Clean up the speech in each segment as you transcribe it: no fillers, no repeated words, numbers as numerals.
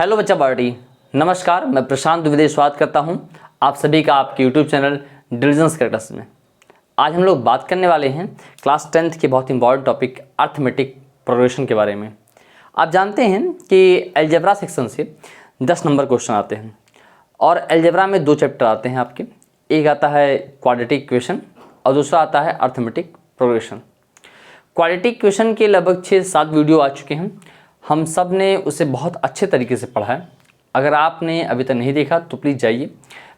Hello बच्चा party, नमस्कार। मैं प्रशांत द्विवेदी स्वागत करता हूं आप सभी का आपके यूट्यूब चैनल डिलीजेंस कैरेक्टर्स में। आज हम लोग बात करने वाले हैं क्लास 10th के बहुत इंपॉर्टेंट टॉपिक अर्थमेटिक प्रोग्रेशन के बारे में। आप जानते हैं कि अलजेब्रा सेक्शन से 10 नंबर क्वेश्चन आते हैं और अलजेब्रा में 2 चैप्टर आते हैं आपके। एक आता है क्वाड्रेटिक इक्वेशन और दूसरा आता है अर्थमेटिक प्रोग्रेशन। क्वाड्रेटिक इक्वेशन के लगभग 6-7 वीडियो आ चुके हैं। हम सब ने उसे बहुत अच्छे तरीके से पढ़ा है। अगर आपने अभी तक नहीं देखा तो प्लीज़ जाइए,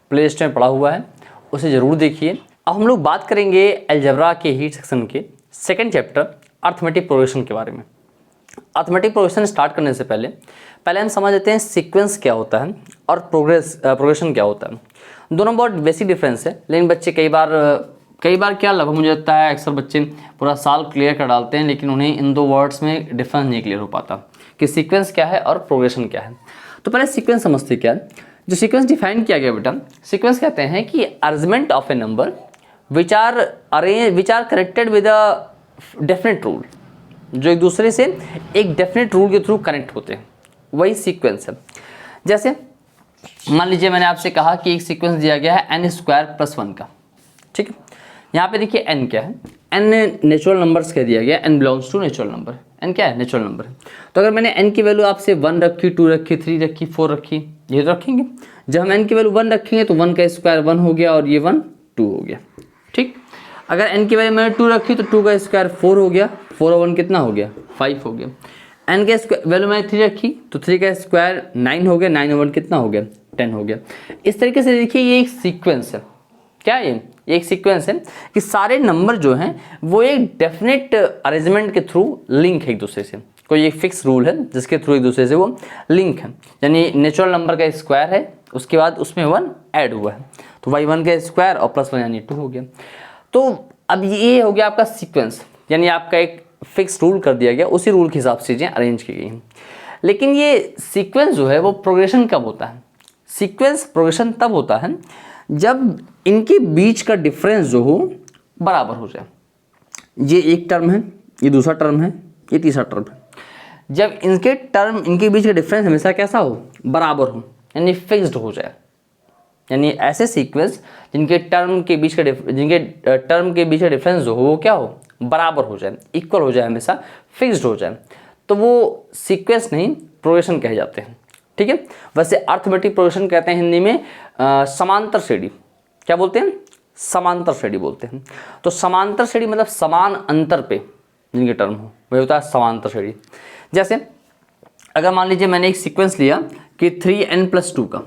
प्ले लिस्ट में पढ़ा हुआ है, उसे ज़रूर देखिए। अब हम लोग बात करेंगे अलजेब्रा के हीट सेक्शन के 2nd चैप्टर अर्थमेटिक प्रोग्रेशन के बारे में। अर्थमेटिक प्रोग्रेशन स्टार्ट करने से पहले हम समझ लेते हैं सीक्वेंस क्या होता है और प्रोग्रेशन क्या होता है। दोनों बहुत बेसिक डिफरेंस है, लेकिन बच्चे कई बार क्या लगभग मुझे लगता है अक्सर बच्चे पूरा साल क्लियर कर डालते हैं, लेकिन उन्हें इन 2 वर्ड्स में डिफरेंस नहीं क्लियर हो पाता कि सीक्वेंस क्या है और प्रोग्रेशन क्या है। तो पहले सीक्वेंस समझते क्या है। जो सीक्वेंस डिफाइन किया गया बेटा, सीक्वेंस कहते हैं कि arrangement of a number which are connected with a definite rule, जो एक दूसरे से एक डेफिनेट रूल के थ्रू कनेक्ट होते हैं, वही सीक्वेंस है। जैसे मान लीजिए मैंने आपसे कहा कि एक सीक्वेंस दिया गया है n² + 1 का, ठीक है। यहाँ पे देखिए n क्या है, n नेचुरल नंबर्स कह दिया गया, n belongs to natural number. n क्या है? नेचुरल नंबर है। तो अगर मैंने n की वैल्यू आपसे 1 रखी, 2 रखी, 3 रखी, 4 रखी, ये तो रखेंगे। जब हम n की वैल्यू 1 रखेंगे तो 1 का स्क्वायर 1 हो गया और ये 1 2 हो गया, ठीक। अगर n की वैल्यू मैंने 2 रखी तो 2 का स्क्वायर 4 हो गया, 4 और 1 कितना हो गया? 5 हो गया। n के वैल्यू मैंने 3 रखी तो 3 का स्क्वायर 9 हो गया, 9 और 1 कितना हो गया? 10 हो गया। इस तरीके से देखिए ये एक सीक्वेंस है। क्या ये एक सीक्वेंस है कि सारे नंबर जो हैं वो एक डेफिनेट अरेंजमेंट के थ्रू लिंक है एक दूसरे से। कोई एक फिक्स रूल है जिसके थ्रू एक दूसरे से वो लिंक है। यानी नेचुरल नंबर का स्क्वायर है, उसके बाद उसमें 1 ऐड हुआ है, तो y 1 का स्क्वायर और +1 यानी 2 हो गया। तो अब ये हो गया आपका सीक्वेंस, यानी आपका एक फिक्स रूल कर दिया गया, उसी रूल के हिसाब से चीज़ें अरेंज की गई हैं। लेकिन ये सीक्वेंस जो है वो प्रोग्रेशन कब होता है? सीक्वेंस प्रोग्रेशन तब होता है जब इनके बीच का डिफरेंस जो हो बराबर हो जाए। ये एक टर्म है, ये दूसरा टर्म है, ये तीसरा टर्म है। जब इनके बीच का डिफरेंस हमेशा कैसा हो? बराबर हो, यानी फिक्स्ड हो जाए। यानी ऐसे सीक्वेंस जिनके टर्म के बीच का डिफरेंस जो हो वो क्या हो? बराबर हो जाए, इक्वल हो जाए, हमेशा फिक्स्ड हो जाए, तो वो सीक्वेंस नहीं प्रोग्रेशन कहे जाते हैं, ठीक है। वैसे अर्थमेटिक प्रोग्रेशन कहते हैं हिंदी में समांतर श्रेणी। क्या बोलते हैं? समांतर श्रेणी बोलते हैं। तो समांतर श्रेणी मतलब समान अंतर पे जिनके टर्म हो वही होता है समांतर श्रेणी। जैसे अगर मान लीजिए मैंने एक सीक्वेंस लिया कि 3n + 2 का,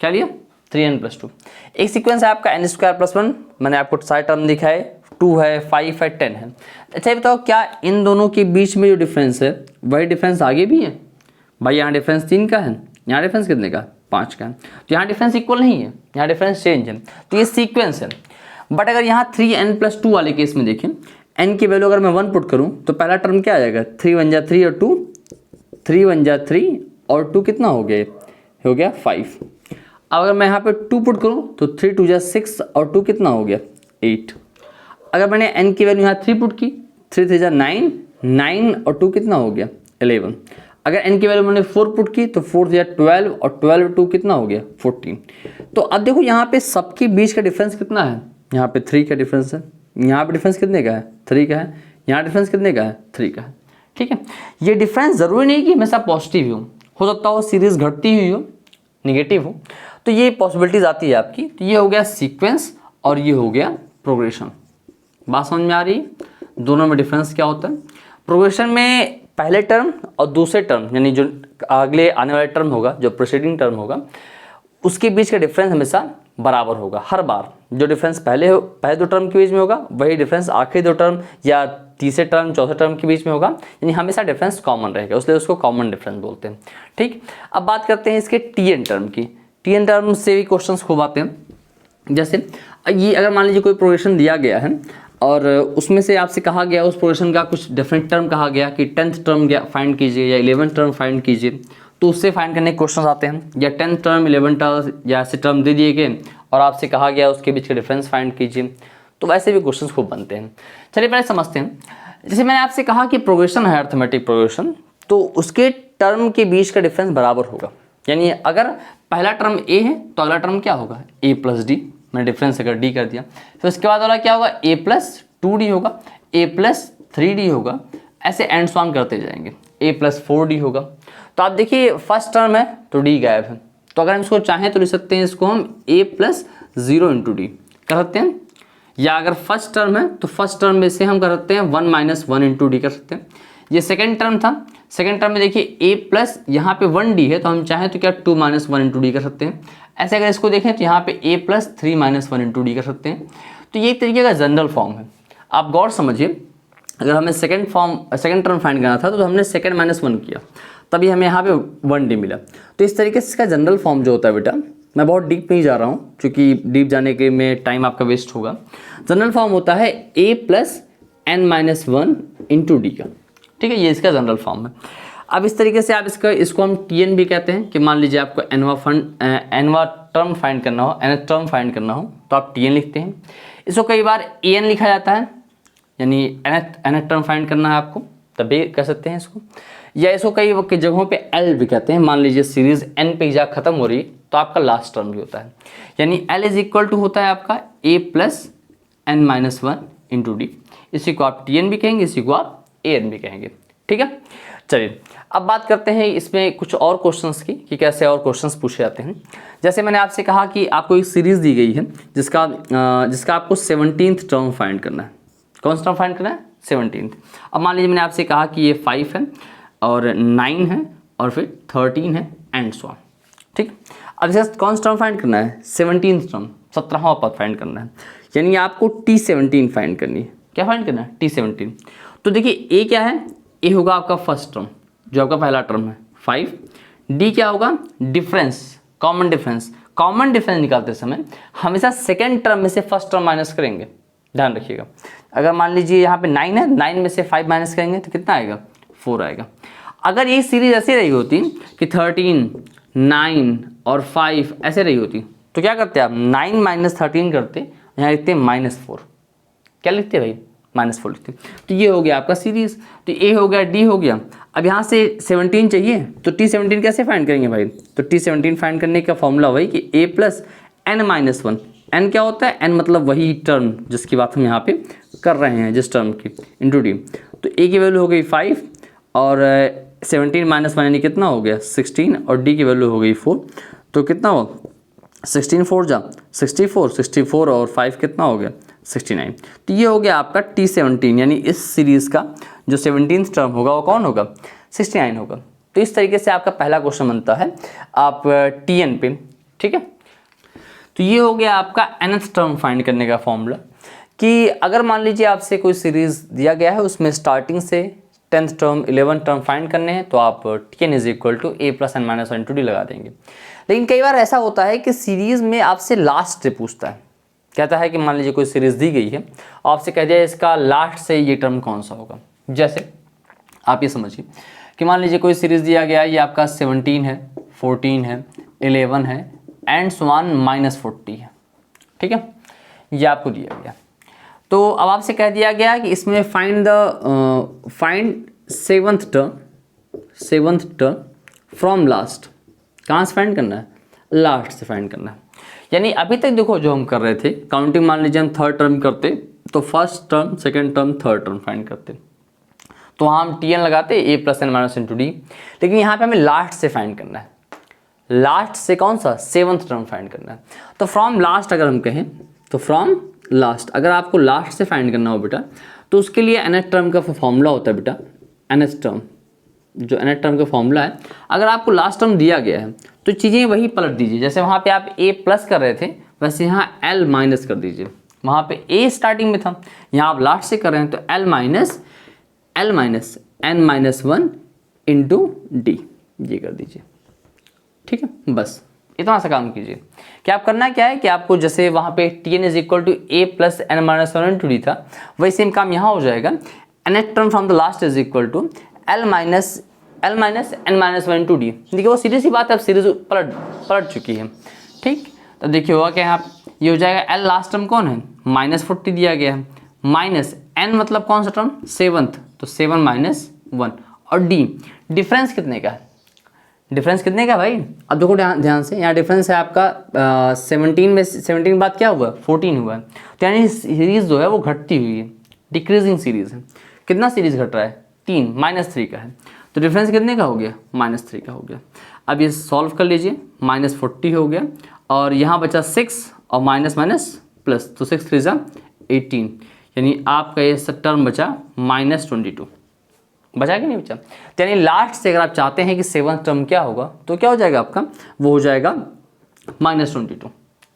क्या लिया? 3n + 2। एक सीक्वेंस है आपका n² + 1, मैंने आपको सारे टर्म दिखाए, 2 है, 5 है, 10 है। अच्छा ये बताओ क्या इन दोनों के बीच में जो डिफरेंस है वही डिफरेंस आगे भी है? भाई यहाँ डिफरेंस 3 का है, यहाँ डिफरेंस कितने का? 5 का है। तो यहाँ डिफरेंस इक्वल नहीं है, यहाँ डिफरेंस चेंज है, तो ये सीक्वेंस है। बट अगर यहाँ 3n + 2 वाले केस में देखें, n की वैल्यू अगर मैं 1 पुट करूँ तो पहला टर्म क्या आ जाएगा? 3 × 1 = 3 और 2, 3 × 1 = 3 और 2 कितना हो गया? 5। अब अगर मैं यहाँ पे 2 पुट करूँ तो 3 × 2 = 6 और 2 कितना हो गया? 8। अगर मैंने n की वैल्यू यहाँ 3 पुट की, 3 × 3 = 9, 9 और 2 कितना हो गया? 11। अगर n की वैल्यू मैंने 4 पुट की तो 4 × 3 = 12 और 12 2 कितना हो गया? 14। तो अब देखो यहाँ पे सबके बीच का डिफरेंस कितना है? यहाँ पे 3 का डिफरेंस है, यहाँ पे डिफरेंस कितने का है? 3 का है, यहाँ डिफरेंस कितने का है? 3 का है, ठीक है। ये डिफरेंस ज़रूरी नहीं कि हमेशा पॉजिटिव हो सकता हो सीरीज घटती हुई हो, निगेटिव हो, तो ये पॉसिबिलिटीज आती है आपकी। तो ये हो गया सीक्वेंस और ये हो गया प्रोग्रेशन। बात समझ में आ रही है? दोनों में डिफरेंस क्या होता है? प्रोग्रेशन में पहले टर्म और दूसरे टर्म, यानी जो अगले आने वाले टर्म होगा, जो प्रोसीडिंग टर्म होगा, उसके बीच का डिफरेंस हमेशा बराबर होगा। हर बार जो डिफरेंस पहले 2 टर्म के बीच में होगा वही डिफरेंस आखिरी 2 टर्म या तीसरे टर्म चौथे टर्म के बीच में होगा, यानी हमेशा डिफरेंस कॉमन रहेगा, इसलिए उसको कॉमन डिफरेंस बोलते हैं, ठीक। अब बात करते हैं इसके Tn टर्म की। Tn टर्म से भी क्वेश्चन खूब आते हैं। जैसे ये अगर मान लीजिए कोई प्रोग्रेशन दिया गया है और उसमें से आपसे कहा गया उस प्रोग्रेशन का कुछ डेफिनेट टर्म कहा गया कि 10th टर्म फाइंड कीजिए या 11th टर्म फाइंड कीजिए, तो उससे फाइंड करने के क्वेश्चन आते हैं। या 10th टर्म 11th टर्म या ऐसे टर्म दे दिए गए और आपसे कहा गया उसके बीच का डिफरेंस फाइंड कीजिए, तो वैसे भी क्वेश्चन खूब बनते हैं। चलिए पहले समझते हैं। जैसे मैंने आपसे कहा कि प्रोग्रेशन है अर्थमेटिक प्रोग्रेशन, तो उसके टर्म के बीच का डिफरेंस बराबर होगा। यानी अगर पहला टर्म ए है तो अगला टर्म क्या होगा, ए प्लस डी। मैंने डिफरेंस अगर डी कर दिया, फिर उसके बाद वाला क्या होगा, ए प्लस 2d होगा, ए प्लस 3d होगा, ऐसे एंड सो ऑन करते जाएंगे, ए प्लस 4d होगा। तो आप देखिए फर्स्ट टर्म है तो डी गायब है, तो अगर हम इसको चाहें तो लिख सकते हैं इसको हम ए प्लस 0 इंटू डी कर सकते हैं, या अगर फर्स्ट टर्म है तो फर्स्ट टर्म में से हम कर सकते हैं 1 माइनस 1 इंटू डी कर सकते हैं। ये सेकेंड टर्म था, सेकेंड टर्म में देखिए ए प्लस यहाँ पे 1d है, तो हम चाहें तो क्या 2 माइनस 1 इंटू डी कर सकते हैं। ऐसे अगर इसको देखें तो यहाँ पे ए प्लस 3 माइनस 1 इंटू डी कर सकते हैं। तो ये एक तरीके का जनरल फॉर्म है। आप गौर समझिए, अगर हमें सेकेंड टर्म फाइंड करना था तो हमने सेकेंड माइनस 1 किया, तभी हमें यहाँ पे 1d मिला। तो इस तरीके से इसका जनरल फॉर्म जो होता है बेटा, मैं बहुत डीप नहीं जा रहा हूँ क्योंकि डीप जाने के में टाइम आपका वेस्ट होगा। जनरल फॉर्म होता है a plus n minus 1 into D का, ठीक है, ये इसका जनरल फॉर्म है। अब इस तरीके से आप इसको हम tn भी कहते हैं कि मान लीजिए आपको nवा टर्म फाइंड करना हो, nth टर्म फाइंड करना हो तो आप tn लिखते हैं। इसको कई बार an लिखा जाता है, यानी nth टर्म फाइंड करना है आपको, तब भी कह सकते हैं इसको। या इसको कई जगहों पे L भी कहते हैं। मान लीजिए सीरीज n पे जा खत्म हो रही तो आपका लास्ट टर्म भी होता है, यानी L इज इक्वल टू होता है आपका a plus n minus 1 into D. इसी को आप tn भी कहेंगे, इसी को आप an भी कहेंगे, ठीक है। चलिए अब बात करते हैं इसमें कुछ और क्वेश्चंस की कि कैसे और क्वेश्चंस पूछे जाते हैं। जैसे मैंने आपसे कहा कि आपको एक सीरीज दी गई है जिसका आपको 17th टर्म फाइंड करना है। कौन सा टर्म फाइंड करना है, 17th। अब मान लीजिए मैंने आपसे कहा कि ये 5 है और 9 है और फिर 13 है एंड सो ऑन, ठीक। अब इसे कौन सा टर्म फाइंड करना है, 17th टर्म, 17वां पद फाइंड करना है, यानी आपको T17 फाइंड करनी है। क्या फाइंड करना है, T17। तो देखिए ए क्या है, ए होगा आपका फर्स्ट टर्म जो आपका पहला टर्म है 5। डी क्या होगा, difference, common difference. Common difference निकालते समय हमेशा सेकेंड टर्म में से फर्स्ट टर्म माइनस करेंगे, ध्यान रखिएगा। अगर मान लीजिए यहाँ पे 9 है, 9 में से 5 माइनस करेंगे तो कितना आएगा, 4 आएगा। अगर ये सीरीज ऐसी रही होती कि 13, 9 और 5 ऐसे रही होती तो क्या करते आप, 9 माइनस 13 करते, यहाँ लिखते -4। क्या लिखते भाई, -4 लिखते। तो ये हो गया आपका सीरीज। तो ए हो गया, डी हो गया। अब यहाँ से 17 चाहिए तो T17 कैसे फाइंड करेंगे भाई, तो T17 फाइंड करने का फॉर्मूला वही कि a plus n minus 1। n क्या होता है, n मतलब वही टर्म जिसकी बात हम यहाँ पे कर रहे हैं, जिस टर्म की, इंटू डी। तो a की वैल्यू हो गई 5 और 17 माइनस 1 यानी कितना हो गया 16, और d की वैल्यू हो गई 4। तो कितना हो, 16 4 जा 64 और 5 कितना हो गया 69। तो ये हो गया आपका T17, यानी इस सीरीज़ का जो 17th टर्म होगा वो कौन होगा, 69 होगा। तो इस तरीके से आपका पहला क्वेश्चन बनता है आप TN पे, ठीक है। तो ये हो गया आपका nth टर्म फाइंड करने का फॉर्मूला कि अगर मान लीजिए आपसे कोई सीरीज़ दिया गया है, उसमें स्टार्टिंग से 10th term 11th term find करने हैं, तो आप Tn is equal to a plus n minus 1 into d लगा देंगे। लेकिन कई बार ऐसा होता है कि सीरीज़ में आपसे लास्ट से पूछता है, कहता है कि मान लीजिए कोई सीरीज़ दी गई है, आपसे कह दिया इसका लास्ट से ये टर्म कौन सा होगा। जैसे आप ये समझिए कि मान लीजिए कोई सीरीज़ दिया गया है, ये आपका 17 है, 14 है, 11 है एंड सो ऑन -40 है, ठीक है, ये आपको दिया गया। तो अब आपसे कह दिया गया कि इसमें find 7th term from last. कहाँ से फाइंड करना है, लास्ट से फाइंड करना है। यानी अभी तक देखो जो हम कर रहे थे काउंटिंग, मान लीजिए हम थर्ड टर्म करते तो first term, second term, third term find करते, तो वहाँ हम Tn लगाते a plus n minus into D. लेकिन यहाँ पे हमें लास्ट से फाइंड करना है, लास्ट से कौन सा, 7th टर्म फाइंड करना है। तो फ्रॉम लास्ट अगर हम कहें तो फ्रॉम लास्ट, अगर आपको लास्ट से फाइंड करना हो बेटा तो उसके लिए nth टर्म का फॉर्मूला होता है बेटा, nth टर्म, जो nth टर्म का फॉर्मूला है। अगर आपको लास्ट टर्म दिया गया है तो चीज़ें वही पलट दीजिए, जैसे वहाँ पे आप a प्लस कर रहे थे वैसे यहाँ l माइनस कर दीजिए। वहाँ पे a स्टार्टिंग में था, यहाँ आप लास्ट से कर रहे हैं तो l minus n minus 1 into D, ये कर दीजिए, ठीक है। बस इतना सा काम कीजिए कि आप करना क्या है कि आपको जैसे वहाँ पे Tn is equal to a plus n minus 1 into d था, वही सेम काम यहाँ हो जाएगा। nth term from the last is equal to l minus n minus 1 into d. देखिए वो सीधी सी बात है, अब सीरीज पलट चुकी है, ठीक। तो देखिए होगा क्या यहाँ, ये हो जाएगा l लास्ट टर्म कौन है, -40 दिया गया है, माइनस n मतलब कौन सा टर्म, 7th, तो 7 माइनस 1, और d डिफरेंस कितने का है, डिफरेंस कितने का भाई? अब देखो ध्यान से, यहाँ डिफरेंस है आपका 17 में 17 बाद क्या हुआ? 14 हुआ है। तो यानी सीरीज जो है वो घटती हुई है, डिक्रीजिंग सीरीज है। कितना सीरीज घट रहा है? 3, -3 का है। तो डिफरेंस कितने का हो गया? -3 का हो गया। अब ये सॉल्व कर लीजिए, -40 हो गया और यहाँ बचा 6 और माइनस माइनस प्लस, तो 6 3 18, यानी आपका ये टर्म बचा -22। बचा कि नहीं बचा? तो यानी लास्ट से अगर आप चाहते हैं कि 7th टर्म क्या होगा तो क्या हो जाएगा आपका? वो हो जाएगा -22।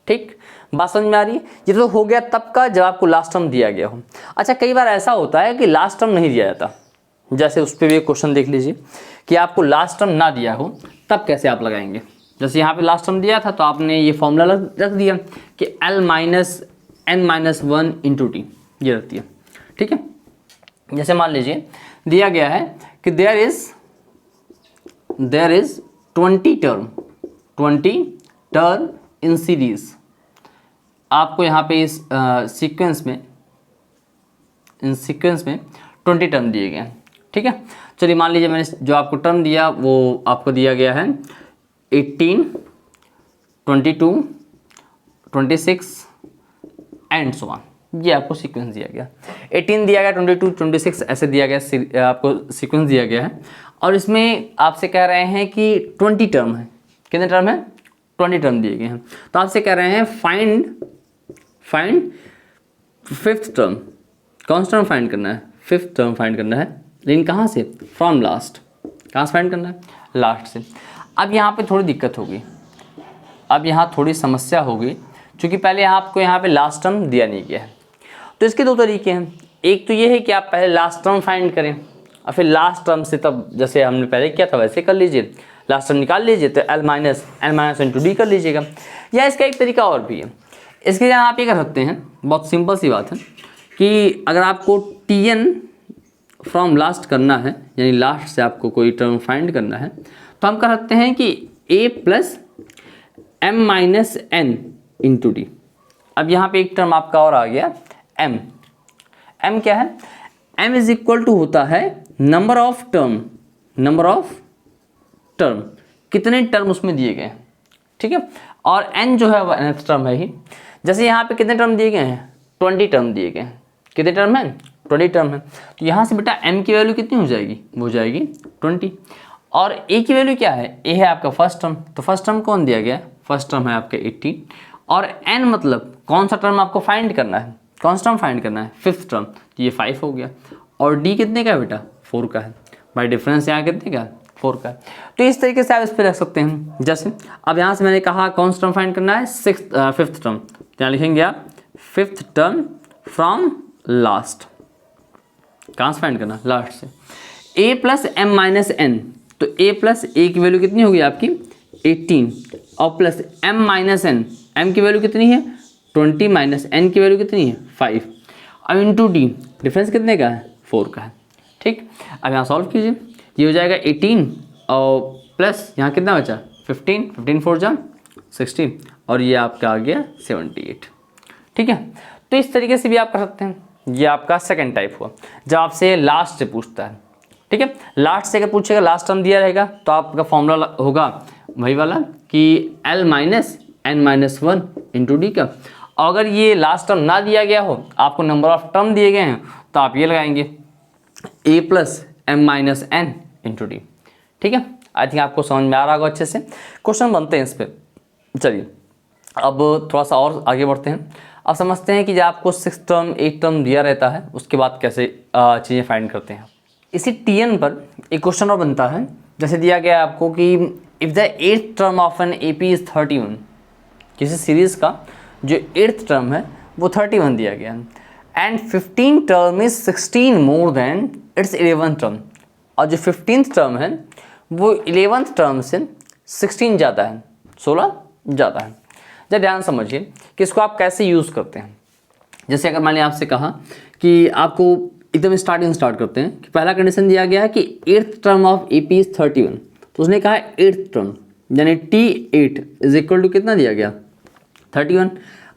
ठीक, बात समझ में आ रही है? ये तो हो गया तब का जब आपको लास्ट टर्म दिया गया हो। अच्छा, कई बार ऐसा होता है कि लास्ट टर्म नहीं दिया जाता, जैसे उस पर भी एक क्वेश्चन देख लीजिए कि आपको लास्ट टर्म ना दिया हो, तब कैसे आप लगाएंगे? जैसे यहाँ पे लास्ट टर्म दिया था तो आपने ये फॉर्मूला रख दिया कि L - n-1 × t, ये रख दिया। ठीक है, जैसे मान लीजिए दिया गया है कि there is 20 term in series. आपको यहाँ पे इस सीक्वेंस में 20 टर्म दिए गए हैं। ठीक है, चलिए मान लीजिए मैंने जो आपको टर्म दिया वो आपको दिया गया है 18, 22, 26 एंड सो ऑन। ये आपको सीक्वेंस दिया गया, 18 दिया गया, 22, 26 ऐसे दिया गया, आपको सीक्वेंस दिया गया है। और इसमें आपसे कह रहे हैं कि 20 टर्म है। कितने टर्म है? 20 टर्म दिए गए हैं। तो आपसे कह रहे हैं फाइंड 5th टर्म। कौन सा टर्म फाइंड करना है? 5th टर्म फाइंड करना है, लेकिन कहाँ से? From last. कहाँ से फाइंड करना है? लास्ट से। अब यहाँ पे थोड़ी दिक्कत होगी, अब यहाँ थोड़ी समस्या होगी, क्योंकि पहले आपको यहाँ पे लास्ट टर्म दिया नहीं गया है। तो इसके 2 तरीके हैं। एक तो ये है कि आप पहले लास्ट टर्म फाइंड करें और फिर लास्ट टर्म से, तब जैसे हमने पहले किया था वैसे कर लीजिए, लास्ट टर्म निकाल लीजिए तो L - n-1 × d कर लीजिएगा। या इसका एक तरीका और भी है, इसके लिए आप ये कर सकते हैं, बहुत सिंपल सी बात है कि अगर आपको Tn फ्रॉम लास्ट करना है, यानी लास्ट से आपको कोई टर्म फाइंड करना है, तो हम कर सकते हैं कि A + m - n × d। अब यहाँ पे एक टर्म आपका और आ गया m। m क्या है? m = होता है नंबर ऑफ टर्म, कितने टर्म उसमें दिए गए हैं। ठीक है, और n जो है वह nth टर्म है ही। जैसे यहाँ पे कितने टर्म दिए गए हैं? 20 टर्म दिए गए हैं। कितने टर्म हैं? 20 टर्म है। तो यहाँ से बेटा m की वैल्यू कितनी हो जाएगी? वो हो जाएगी 20। और a की वैल्यू क्या है? a है आपका फर्स्ट टर्म, तो फर्स्ट टर्म कौन दिया गया? फर्स्ट टर्म है आपका 18। और n मतलब कौन सा टर्म आपको फाइंड करना है? कौन सा टर्म फाइंड करना है? 5th टर्म, तो ये 5 हो गया। और d कितने का है बेटा? 4 का है। बाई डिफरेंस यहाँ कितने का? 4 का है। तो इस तरीके से आप इस पर रख सकते हैं। जैसे अब यहाँ से मैंने कहा कौन सा टर्म फाइंड करना है? 5th टर्म, तो यहाँ लिखेंगे आप 5th टर्म फ्रॉम लास्ट। कहाँ से फाइंड करना? लास्ट से। a + m - n, तो a + a की वैल्यू कितनी होगी आपकी? 18 और प्लस m - n, m की वैल्यू कितनी है? 20 माइनस n की वैल्यू कितनी है? 5। अब इंटू d, डिफरेंस कितने का है? 4 का है। ठीक, अब यहाँ सॉल्व कीजिए, ये हो जाएगा 18 और प्लस यहाँ कितना बचा? 15, 15 4 जा 16 और ये आपका आ गया 78। ठीक है, तो इस तरीके से भी आप कर सकते हैं। ये आपका सेकंड टाइप हुआ जब आपसे लास्ट से पूछता है। ठीक है, लास्ट से अगर पूछेगा, लास्ट टर्म दिया रहेगा तो आपका फॉर्मूला होगा वही वाला कि L - n-1 × d का। और अगर ये लास्ट टर्म ना दिया गया हो, आपको नंबर ऑफ टर्म दिए गए हैं, तो आप ये लगाएंगे A + m - n × d। ठीक है, आई थिंक आपको समझ में आ रहा होगा अच्छे से। क्वेश्चन बनते हैं इस पर। चलिए अब थोड़ा सा और आगे बढ़ते हैं। अब समझते हैं कि जब आपको 6th टर्म 8th टर्म दिया रहता है, उसके बाद कैसे चीज़ें फाइंड करते हैं। इसी Tn पर एक क्वेश्चन और बनता है। जैसे दिया गया आपको कि if the 8th term of an AP is 31, किसी सीरीज़ का जो 8th टर्म है वो 31 दिया गया है, and 15 term is 16 more than it's 11th term, और जो 15th टर्म है वो 11th टर्म से 16 ज़्यादा है, 16 ज़्यादा है। जब ध्यान समझिए कि इसको आप कैसे यूज़ करते हैं। जैसे अगर मैंने आपसे कहा कि आपको एकदम स्टार्ट करते हैं कि पहला कंडीशन दिया गया है कि 8th term of AP is 31, तो उसने कहा 8th टर्म यानी T8 = कितना दिया गया? 31।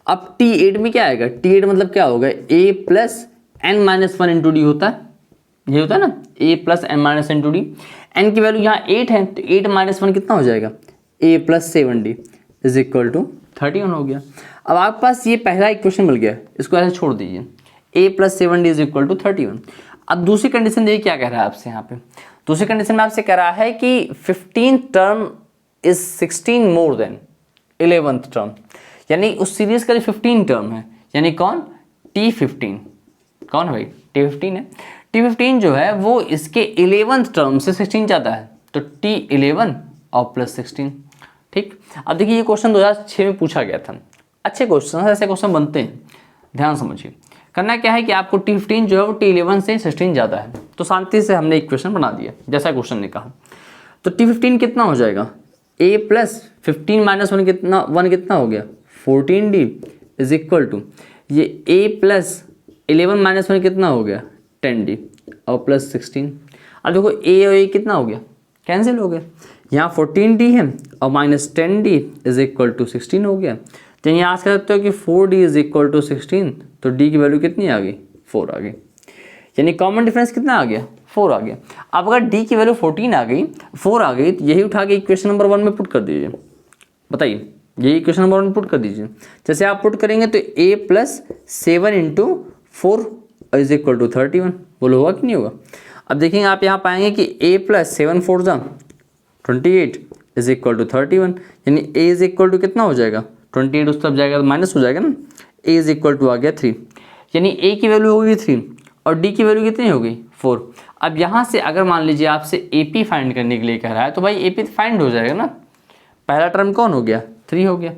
अब T8 में क्या आएगा? T8 मतलब क्या होगा? A + n - 1 × d होता है। ये होता है ना a plus n minus n to d. N की वैल्यू यहाँ 8 है तो 8 माइनस 1 कितना हो जाएगा, a plus 7d is equal to 31 हो गया। अब आपके पास ये पहला इक्वेशन मिल गया, इसको ऐसे छोड़ दीजिए, a plus 7d is equal to 31। अब दूसरी कंडीशन देखिए क्या कह रहा है आपसे यहाँ पे। दूसरी कंडीशन में आपसे कह रहा है कि 15th term is 16 more than 11th term, यानी उस सीरीज का जो 15 टर्म है, यानी कौन, T15। कौन है भाई, T15 है। T15 जो है वो इसके 11th टर्म से 16 जाता है, तो T11 और प्लस 16। ठीक, अब देखिए ये क्वेश्चन 2006 में पूछा गया था। अच्छे क्वेश्चन, ऐसे क्वेश्चन बनते हैं, ध्यान समझिए। करना क्या है कि आपको T15 जो है वो T11 से 16 ज़्यादा है, तो शांति से हमने इक्वेशन बना दिया जैसा क्वेश्चन ने कहा। तो T15 कितना हो जाएगा, a प्लस 15 माइनस 1 कितना, 1 कितना हो गया 14d इज इक्वल टू ये a प्लस 11 माइनस 1 कितना हो गया 10d और प्लस 16। अब देखो a और a कितना हो गया, कैंसिल हो गया। यहाँ 14d है और minus 10d is equal to 16 हो गया। तो यहाँ आ सकते हो कि 4d इज इक्वल टू 16, तो d की वैल्यू कितनी आ गई, 4 आ गई। यानी कॉमन डिफरेंस कितना आ गया, 4 आ गया। अब अगर d की वैल्यू 14 आ गई, 4 आ गई, तो यही उठा के इक्वेशन नंबर 1 में पुट कर दीजिए। बताइए, यही इक्वेशन नंबर 1 में पुट कर दीजिए। जैसे आप पुट करेंगे तो a plus 7 into 4 is equal to 31। बोलो होगा कि नहीं होगा। अब देखेंगे आप यहाँ पाएंगे कि a प्लस 7 4 जा 28 इज इक्वल टू 31, यानी a इज इक्वल टू कितना हो जाएगा 28, उस तरफ जाएगा तो माइनस हो जाएगा ना, a इज इक्वल टू आ गया 3, यानी a की वैल्यू होगी 3 और d की वैल्यू कितनी हो गई 4। अब यहाँ से अगर मान लीजिए आपसे AP फाइंड करने के लिए कह रहा है, तो भाई AP फाइंड हो जाएगा ना। पहला टर्म कौन हो गया 3 हो गया,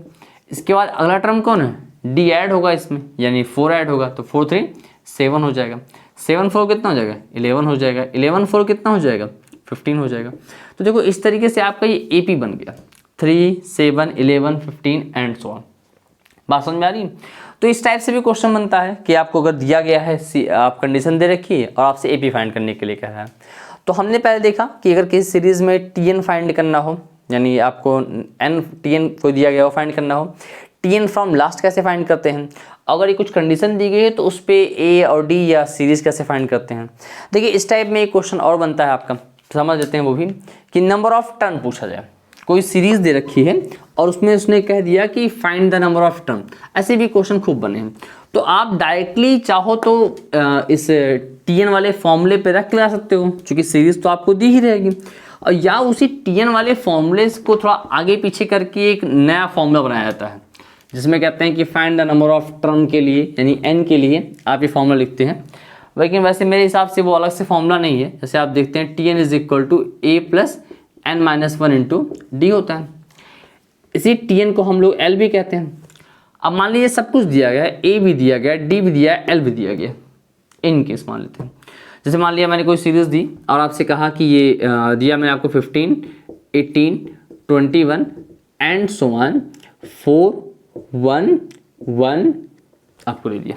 इसके बाद अगला टर्म कौन है, d ऐड होगा इसमें, यानी 4 ऐड होगा, तो 4 3 7 हो जाएगा, 7 4 कितना हो जाएगा 11 हो जाएगा, 11 4 कितना हो जाएगा 15 हो जाएगा। तो देखो इस तरीके से आपका ये AP बन गया 3 7 11 15 एंड सो ऑन। बात समझ में आ रही है। तो इस टाइप से भी क्वेश्चन बनता है कि आपको अगर दिया गया है, आप कंडीशन दे रखी है और आपसे AP फाइंड करने के लिए कह रहा है। तो हमने पहले देखा कि अगर किसी सीरीज में TN फाइंड करना हो, यानी आपको TN को दिया गया हो फाइंड करना हो, TN फ्रॉम लास्ट कैसे फाइंड करते हैं। अगर ये कुछ कंडीशन दी गई है तो उस पर A और D या सीरीज कैसे फाइंड करते हैं। देखिए इस टाइप में एक क्वेश्चन और बनता है आपका, समझ लेते हैं वो भी, कि नंबर ऑफ टर्म पूछा जाए। कोई सीरीज दे रखी है और उसमें उसने कह दिया कि find the number of term. ऐसे भी क्वेश्चन खूब बने हैं। तो आप डायरेक्टली चाहो तो इस TN वाले फॉर्मूले पे रख ला सकते हो, क्योंकि सीरीज तो आपको दी ही रहेगी, और या उसी TN वाले फॉर्मूले को थोड़ा आगे पीछे करके एक नया फॉर्मूला बनाया जाता है, जिसमें कहते हैं कि find the number of term के लिए, यानी n के लिए आप ये फॉर्मूला लिखते हैं। लेकिन वैसे मेरे हिसाब से वो अलग से फॉर्मूला नहीं है। जैसे आप देखते हैं TN is equal to a plus n minus 1 into d होता है। इसी TN को हम लोग L भी कहते हैं। अब मान लीजिए सब कुछ दिया गया है, A भी दिया गया, D भी दिया, L भी दिया गया। इन केस मान लेते हैं, जैसे मान लिया मैंने कोई सीरीज दी और आपसे कहा कि ये दिया मैंने आपको 15 18 21 एंड सो ऑन 4 1 1 आपको ले दिया।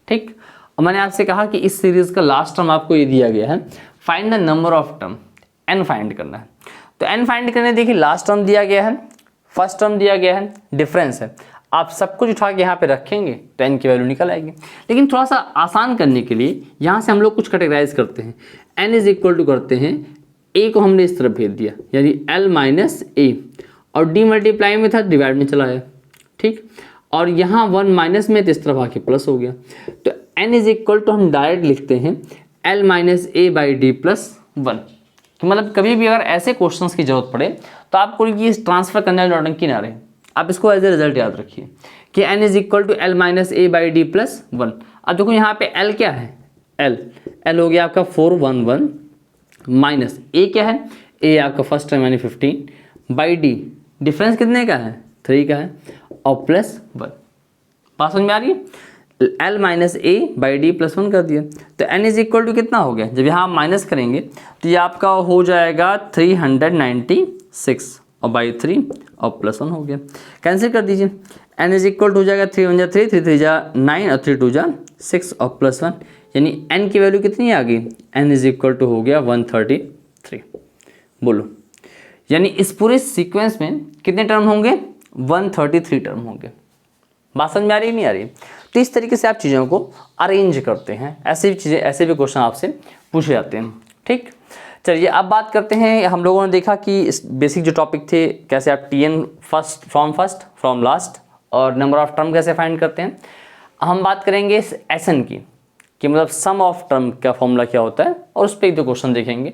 ठीक, और मैंने आपसे कहा कि इस सीरीज का लास्ट टर्म आपको ये दिया गया है, find the number of term, n find करना है। तो n फाइंड करने, देखिए लास्ट टर्म दिया गया है, फर्स्ट टर्म दिया गया है, डिफरेंस है। आप सब कुछ उठा के यहाँ पे रखेंगे तो n की वैल्यू निकल आएगी। लेकिन थोड़ा सा आसान करने के लिए यहाँ से हम लोग कुछ कैटेगराइज करते हैं। n इज इक्वल टू करते हैं, a को हमने इस तरफ भेज दिया, यानी l माइनस a, और d मल्टीप्लाई में था, डिवाइड में चला है। ठीक, और यहाँ 1 माइनस में तो इस तरफ आके प्लस हो गया। तो n इज इक्वल टू हम डायरेक्ट लिखते हैं l minus a by d plus 1। तो मतलब कभी भी अगर ऐसे क्वेश्चंस की जरूरत पड़े तो आपको ये ट्रांसफर करने वाली नौटंकी ना रहे। आप इसको एज ए रिजल्ट याद रखिए कि n is equal to l minus a by d plus 1। अब देखो यहाँ पे l क्या है, l हो गया आपका 4 1 1 माइनस a क्या है, a आपका फर्स्ट टर्म यानी 15 बाई डी, डिफरेंस कितने का है 3 का है, और प्लस 1। बात समझ में आ रही है। l minus a by d plus 1 कर दिया, तो n इज इक्वल टू कितना हो गया, जब यहाँ माइनस करेंगे तो ये आपका हो जाएगा 396 और बाई 3 और प्लस 1 हो गया। कैंसिल कर दीजिए, n इज इक्वल टू हो जाएगा 3 1 जा 3 3 3 जा 9 और 3 2 जा 6 और प्लस 1, यानी n की वैल्यू कितनी आ गई, n इज इक्वल टू हो गया 133। बोलो, यानी इस पूरे सीक्वेंस में कितने टर्म होंगे, 133 टर्म होंगे। बात समझ में आ रही नहीं आ रही। तो इस तरीके से आप चीज़ों को अरेंज करते हैं, ऐसे भी चीज़ें, ऐसे भी क्वेश्चन आपसे पूछे जाते हैं। ठीक, चलिए अब बात करते हैं। हम लोगों ने देखा कि इस बेसिक जो टॉपिक थे, कैसे आप टीएन फर्स्ट फ्रॉम लास्ट और नंबर ऑफ टर्म कैसे फाइंड करते हैं। हम बात करेंगे एसएन की, कि मतलब सम ऑफ टर्म का फॉर्मूला क्या होता है, और उस पर एक दो क्वेश्चन देखेंगे।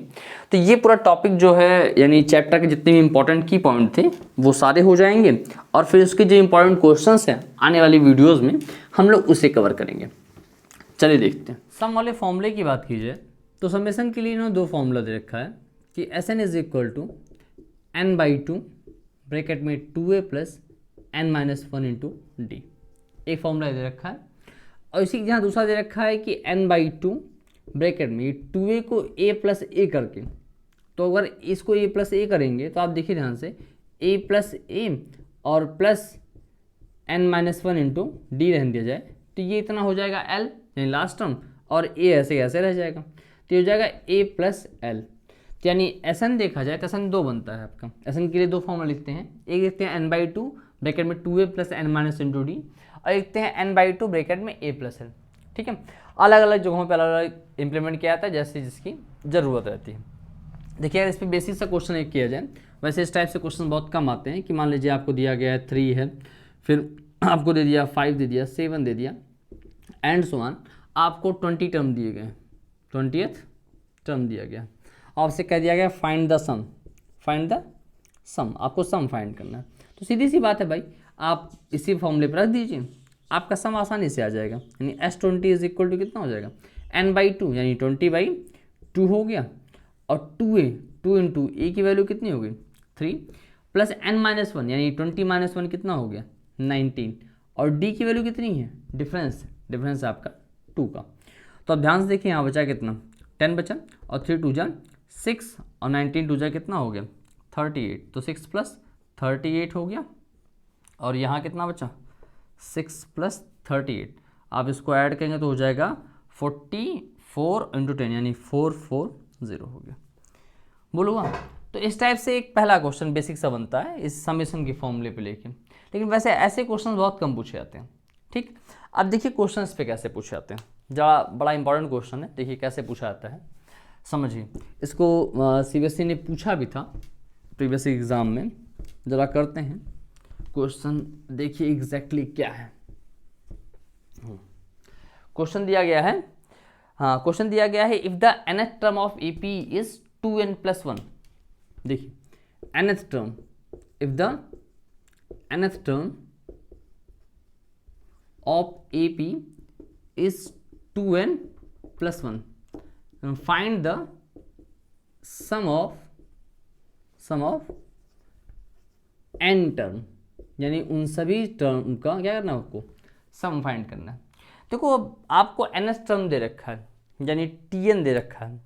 तो ये पूरा टॉपिक जो है, यानी चैप्टर के जितने भी इंपॉर्टेंट की पॉइंट थे वो सारे हो जाएंगे, और फिर उसके जो इंपॉर्टेंट क्वेश्चंस हैं आने वाली वीडियोज़ में हम लोग उसे कवर करेंगे। चलिए देखते हैं। सम वाले फॉर्मूले की बात की जाए तो समेशन के लिए इन्होंने दो फॉर्मूला दे रखा है कि S n is equal to n/2 bracket में 2a plus n-1 into d, एक फॉर्मूला दे रखा है। और इसी यहाँ दूसरा दे रखा है कि n/2 ब्रैकेट में 2a को a प्लस ए करके, तो अगर इसको a प्लस ए करेंगे तो आप देखिए ध्यान से a प्लस ए और प्लस n-1 इंटू डी रहने दिया जाए, तो ये इतना हो जाएगा l यानी लास्ट टर्म, और a ऐसे ऐसे रह जाएगा, तो ये हो जाएगा a प्लस एल। तो यानी एसन देखा जाए तो एसन दो बनता है आपका। एसन के लिए दो फॉर्मूला लिखते हैं, एक लिखते हैं n/2 ब्रैकेट में 2a plus n-1 into D, और लिखते हैं n/2 ब्रैकेट में a प्लस एल। ठीक है, अलग अलग जगहों पर अलग अलग इंप्लीमेंट किया जाता है जैसे जिसकी ज़रूरत रहती है। देखिए अगर इस पर बेसिक सा क्वेश्चन एक किया जाए, वैसे इस टाइप से क्वेश्चन बहुत कम आते हैं कि मान लीजिए आपको दिया गया है 3 है, फिर आपको दे दिया 5 दे दिया 7 दे दिया एंड सो ऑन, आपको 20 टर्म दिए गए, 20th टर्म दिया गया, आपसे कह दिया गया फाइंड द सम, आपको सम फाइंड करना है। तो सीधी सी बात है भाई, आप इसी फॉर्मूले पर रख दीजिए, आपका सम आसानी से आ जाएगा। यानी S20 इज इक्वल टू कितना हो जाएगा n/2 यानी 20/2 हो गया, और 2 इंटू ए की वैल्यू कितनी हो गई 3 प्लस n-1 यानी 20-1 कितना हो गया 19, और डी की वैल्यू कितनी है डिफरेंस आपका 2 का। तो अब ध्यान से देखिए यहाँ बचा कितना 10 बचा, और 3 2 जा 6 और 19 2 जा कितना हो गया 38, तो 6 प्लस 38 हो गया, और यहाँ कितना बचा 6 प्लस 38, आप इसको ऐड करेंगे तो हो जाएगा 44 इंटू 10 यानी 440 हो गया। बोलूँगा तो इस टाइप से एक पहला क्वेश्चन बेसिक सा बनता है इस समेशन के फॉर्मूले पे लेके, लेकिन वैसे ऐसे क्वेश्चन बहुत कम पूछे जाते हैं। ठीक, अब देखिए क्वेश्चन पे कैसे पूछे जाते हैं, ज़रा बड़ा इंपॉर्टेंट क्वेश्चन है, देखिए कैसे पूछा जाता है समझिए। इसको CBSE ने पूछा भी था प्रीवियस एग्ज़ाम में, ज़रा करते हैं क्वेश्चन, देखिए एग्जैक्टली क्या है। क्वेश्चन दिया गया है, हाँ क्वेश्चन दिया गया है if the nth term of AP is 2n+1। देखिए nth term, if the nth term of AP is 2n+1, find the sum of n term, यानी उन सभी टर्म का क्या करना है आपको सम फाइंड करना है। देखो आपको nth टर्म दे रखा है यानी Tn दे रखा है,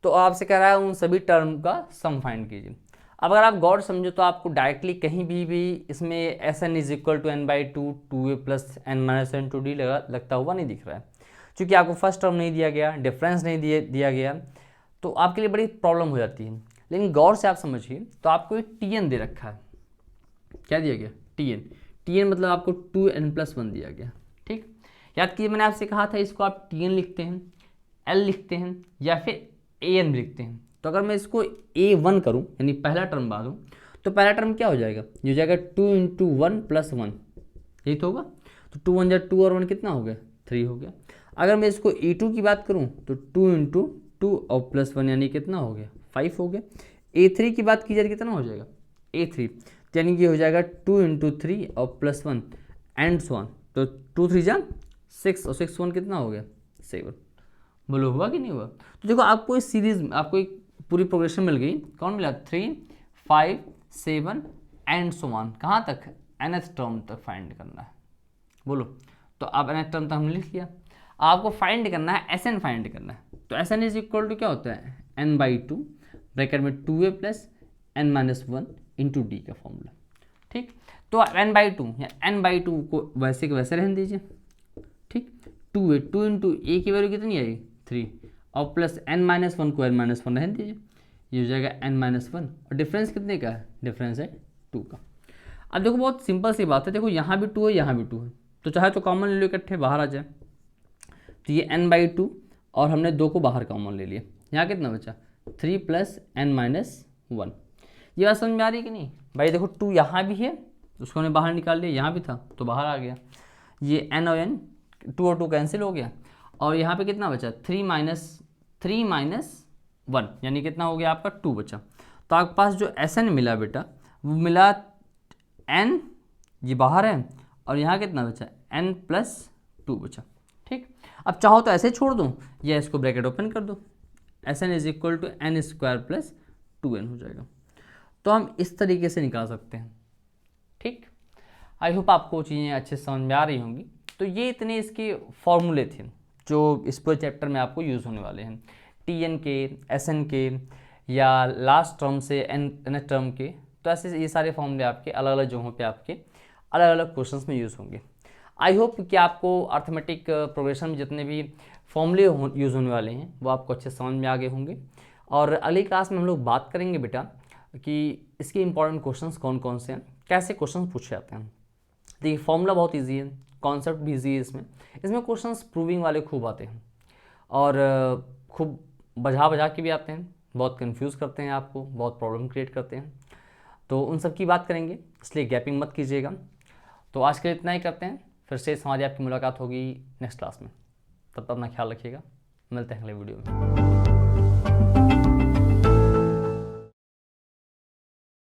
तो आपसे कह रहा है उन सभी टर्म का सम फाइंड कीजिए। अब अगर आप गौर समझो तो आपको डायरेक्टली कहीं भी इसमें Sn is equal to n/2 2a plus n-1 into d लगता हुआ नहीं दिख रहा है, क्योंकि आपको फर्स्ट टर्म नहीं दिया गया, डिफरेंस नहीं दिया गया, तो आपके लिए बड़ी प्रॉब्लम हो जाती है। लेकिन गौर से आप समझिए तो आपको एक Tn दे रखा है, क्या दिया गया Tn मतलब आपको 2n+1 दिया गया। ठीक, याद कीजिए मैंने आपसे कहा था इसको आप Tn लिखते हैं, L लिखते हैं या फिर An लिखते हैं। तो अगर मैं इसको A1 करूं यानी पहला टर्म बांधूं तो पहला टर्म क्या हो जाएगा, ये हो जाएगा 2 इंटू 1 प्लस 1, यही तो होगा। तो 2 1 जा 2 और 1 कितना हो गया 3 हो गया। अगर मैं इसको A2 की बात करूं तो 2 इंटू 2 और प्लस 1 यानी कितना हो गया 5 हो गया। A3 की बात की जाए कितना हो जाएगा A3, यानी कि हो जाएगा 2 इंटू 3 और प्लस 1 एंड सो ऑन, तो 2 3 जा 6 और 6 1 कितना हो गया 7। बोलो हुआ कि नहीं हुआ। तो देखो आपको इस सीरीज में आपको एक पूरी प्रोग्रेशन मिल गई, कौन मिला 3 5 7 एंड सो ऑन, कहाँ तक nth टर्म तक फाइंड करना है। बोलो तो अब nth टर्म तक हमने लिख लिया, आपको फाइंड करना है Sn फाइंड करना है। तो Sn इज इक्वल टू क्या होता है n/2 ब्रैकेट में 2a plus n-1 into D का फॉर्मूला। ठीक, तो n/2 या n/2 को वैसे के वैसे रहने दीजिए। ठीक, 2a 2 इंटू ए की वैल्यू कितनी आई 3 और प्लस n-1 को n-1 रहने दीजिए, ये हो जाएगा n-1 और डिफरेंस कितने का है, डिफरेंस है 2 का। अब देखो बहुत सिंपल सी बात है, देखो यहाँ भी 2 है यहाँ भी 2 है, तो चाहे तो कॉमन ले लो इकट्ठे, बाहर आ जाए। तो ये n/2 और हमने 2 को बाहर कॉमन ले लिया। यहाँ कितना बचा 3 + n-1। ये बात समझ में आ रही कि नहीं भाई? देखो 2 यहाँ भी है, उसको हमने बाहर निकाल लिया, यहाँ भी था तो बाहर आ गया। ये n और n, 2 और 2 कैंसिल हो गया। और यहाँ पे कितना बचा 3 - 1, यानी कितना हो गया आपका 2 बचा। तो आपके पास जो Sn मिला बेटा वो मिला n, ये बाहर है, और यहाँ कितना बचा n+2 बचा। ठीक, अब चाहो तो ऐसे छोड़ दूँ या इसको ब्रैकेट ओपन कर दो, Sn = n² + 2n हो जाएगा। तो हम इस तरीके से निकाल सकते हैं। ठीक, आई होप आपको चीज़ें अच्छे से समझ में आ रही होंगी। तो ये इतने इसके फॉर्मूले थे जो इस पूरे चैप्टर में आपको यूज़ होने वाले हैं, Tn के, Sn के, या लास्ट टर्म से n टर्म के। तो ऐसे ये सारे फॉर्मूले आपके अलग अलग जगहों पे आपके अलग अलग क्वेश्चंस में यूज़ होंगे। आई होप कि आपको अर्थमेटिक प्रोग्रेशन में जितने भी फॉर्मूले यूज़ होने वाले हैं वो आपको अच्छे समझ में आ गए होंगे। और अगली क्लास में हम लोग बात करेंगे बेटा कि इसके इंपॉर्टेंट क्वेश्चंस कौन कौन से हैं, कैसे क्वेश्चंस पूछे जाते हैं। देखिए फॉर्मूला बहुत ईजी है, कॉन्सेप्ट भी ईजी है। इसमें क्वेश्चंस प्रूविंग वाले खूब आते हैं और खूब बजा बजा के भी आते हैं, बहुत कंफ्यूज करते हैं आपको, बहुत प्रॉब्लम क्रिएट करते हैं। तो उन सब की बात करेंगे, इसलिए गैपिंग मत कीजिएगा। तो आज के लिए इतना ही करते हैं, फिर से हमारी आपकी मुलाकात होगी नेक्स्ट क्लास में। तब तक अपना ख्याल रखिएगा, मिलते हैं अगले वीडियो में।